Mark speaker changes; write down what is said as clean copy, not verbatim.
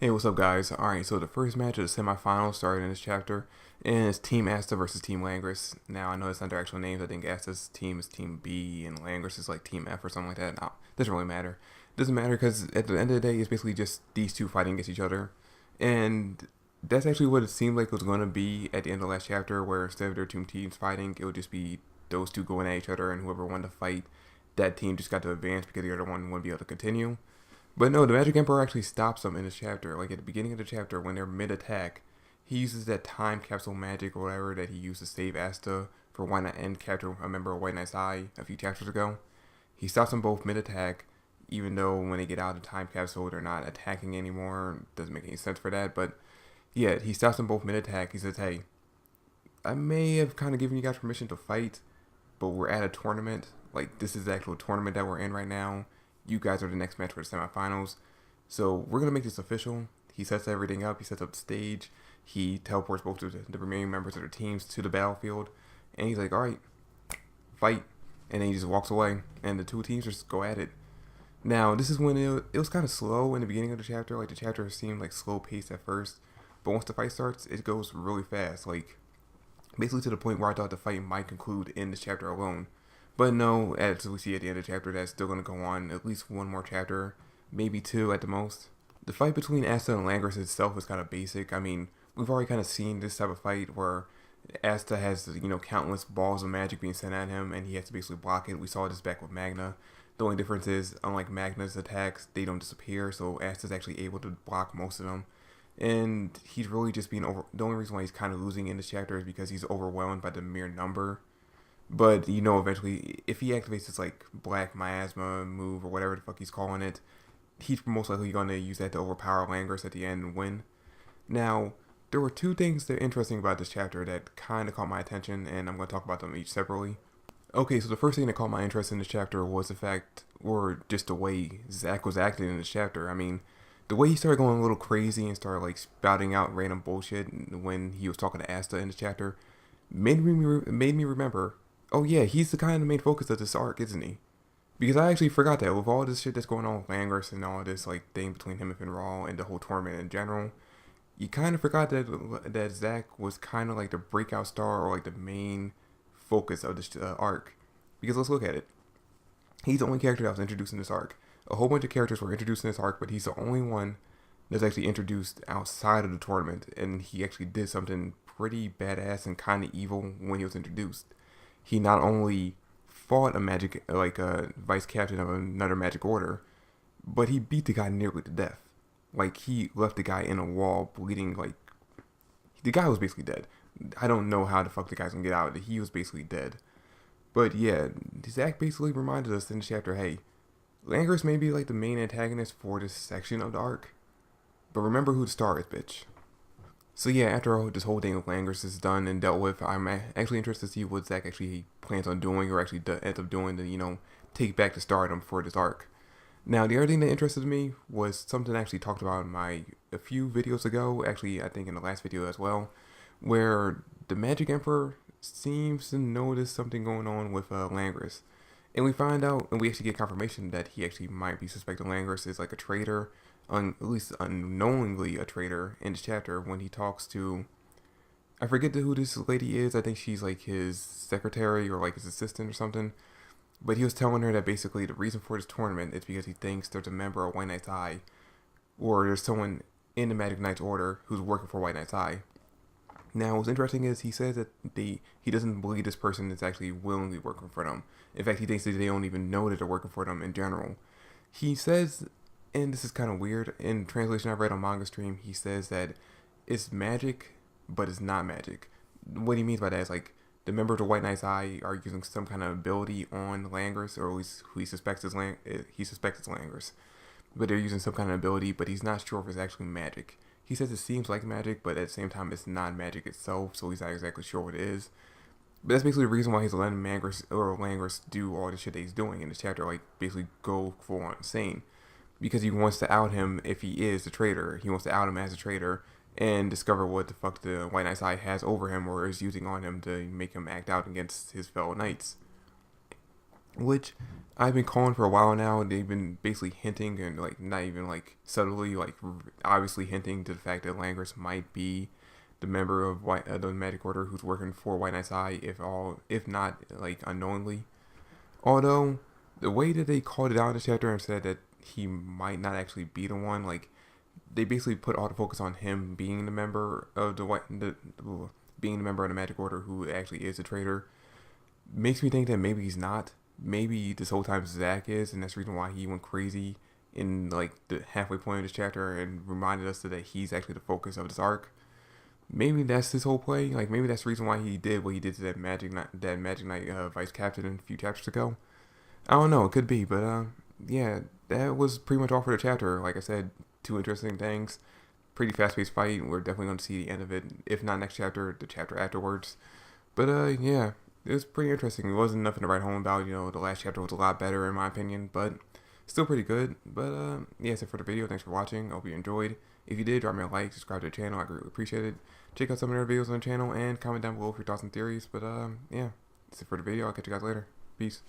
Speaker 1: Hey, what's up, guys? Alright, so the first match of the semifinals started in this chapter, and it's Team Asta versus Team Langris. Now, I know it's not their actual names. I think Asta's team is Team B, and Langris is like Team F or something like that. No, doesn't really matter. Doesn't matter because at the end of the day, it's basically just these two fighting against each other. And that's actually what it seemed like it was going to be at the end of the last chapter, where instead of their two teams fighting, it would just be those two going at each other, and whoever won the fight, that team just got to advance because the other one wouldn't be able to continue. But no, the Magic Emperor actually stops them in this chapter. Like at the beginning of the chapter, when they're mid-attack, he uses that time capsule magic or whatever that he used to save Asta for White Knight and capture a member of White Knight's Eye a few chapters ago. He stops them both mid-attack, even though when they get out of the time capsule, they're not attacking anymore. Doesn't make any sense for that. But yeah, he stops them both mid-attack. He says, hey, I may have kind of given you guys permission to fight, but we're at a tournament. Like, this is the actual tournament that we're in right now. You guys are the next match for the semifinals. So we're going to make this official. He sets everything up. He sets up the stage. He teleports both of the remaining members of their teams to the battlefield. And he's like, all right, fight. And then he just walks away. And the two teams just go at it. Now, this is when it was kind of slow in the beginning of the chapter. Like, the chapter seemed like slow paced at first. But once the fight starts, it goes really fast. Like, basically to the point where I thought the fight might conclude in this chapter alone. But no, as we see at the end of the chapter, that's still going to go on at least one more chapter, maybe two at the most. The fight between Asta and Langris itself is kind of basic. I mean, we've already kind of seen this type of fight where Asta has, countless balls of magic being sent at him, and he has to basically block it. We saw this back with Magna. The only difference is, unlike Magna's attacks, they don't disappear, so Asta's actually able to block most of them. And he's really just being over. The only reason why he's kind of losing in this chapter is because he's overwhelmed by the mere number. But eventually, if he activates this like black miasma move or whatever the fuck he's calling it, he's most likely going to use that to overpower Langris at the end and win. Now, there were two things that are interesting about this chapter that kind of caught my attention, and I'm going to talk about them each separately. Okay, so the first thing that caught my interest in this chapter was the fact, or just the way Zach was acting in this chapter. I mean, the way he started going a little crazy and started like spouting out random bullshit when he was talking to Asta in this chapter made me remember. Oh yeah, he's the kind of the main focus of this arc, isn't he? Because I actually forgot that with all this shit that's going on with Langris and all this like thing between him and Finn Raw and the whole tournament in general, you kind of forgot that Zach was kind of like the breakout star or like the main focus of this arc. Because let's look at it. He's the only character that was introduced in this arc. A whole bunch of characters were introduced in this arc, but he's the only one that's actually introduced outside of the tournament, and he actually did something pretty badass and kind of evil when he was introduced. He not only fought a magic, like a vice captain of another magic order, but he beat the guy nearly to death. Like, he left the guy in a wall bleeding. Like, the guy was basically dead. I don't know how the fuck the guy's gonna get out. He was basically dead. But yeah, Zach basically reminded us in the chapter, hey, Langris may be like the main antagonist for this section of the arc, but remember who the star is, bitch. So yeah, after this whole thing with Langris is done and dealt with, I'm actually interested to see what Zach actually plans on doing or actually ends up doing to, take back the stardom for this arc. Now, the other thing that interested me was something I actually talked about in a few videos ago, actually I think in the last video as well, where the Magic Emperor seems to notice something going on with Langris. And we find out, and we actually get confirmation that he actually might be suspecting Langris is like a traitor, at least unknowingly a traitor in this chapter when he talks to, I forget who this lady is. I think she's like his secretary or like his assistant or something. But he was telling her that basically the reason for this tournament is because he thinks there's a member of White Knight's Eye, or there's someone in the Magic Knight's Order who's working for White Knight's Eye. Now, what's interesting is he says that he doesn't believe this person is actually willingly working for them. In fact, he thinks that they don't even know that they're working for them in general. He says, and this is kind of weird, in translation I read on Manga Stream, he says that it's magic, but it's not magic. What he means by that is like, the members of White Knight's Eye are using some kind of ability on Langris, or at least who he suspects is Langris. But they're using some kind of ability, but he's not sure if it's actually magic. He says it seems like magic, but at the same time it's not magic itself, so he's not exactly sure what it is. But that's basically the reason why he's letting Langris do all the shit that he's doing in this chapter, like basically go full on insane. Because he wants to out him if he is the traitor. He wants to out him as a traitor and discover what the fuck the White Knight's Eye has over him or is using on him to make him act out against his fellow knights. which I've been calling for a while now. They've been basically hinting and like not even like subtly, like obviously hinting to the fact that Langris might be the member of the Magic Order who's working for White Knight's Eye, if not like unknowingly. Although the way that they called it out in the chapter and said that he might not actually be the one, like they basically put all the focus on him being the member of being the member of the Magic Order who actually is a traitor. Makes me think that maybe he's not. Maybe this whole time Zach is, and that's the reason why he went crazy in like the halfway point of this chapter and reminded us that he's actually the focus of this arc. Maybe that's his whole play. Like maybe that's the reason why he did what he did to that Magic Knight vice captain a few chapters ago. I don't know. It could be, but yeah, that was pretty much all for the chapter. Like I said, two interesting things. Pretty fast-paced fight. We're definitely going to see the end of it. If not next chapter, the chapter afterwards. But yeah, it was pretty interesting. It wasn't nothing to write home about. You know, the last chapter was a lot better in my opinion, but still pretty good. But yeah, that's it for the video. Thanks for watching. I hope you enjoyed. If you did, drop me a like, subscribe to the channel. I greatly appreciate it. Check out some of the other videos on the channel and comment down below for your thoughts and theories. But yeah, that's it for the video. I'll catch you guys later. Peace.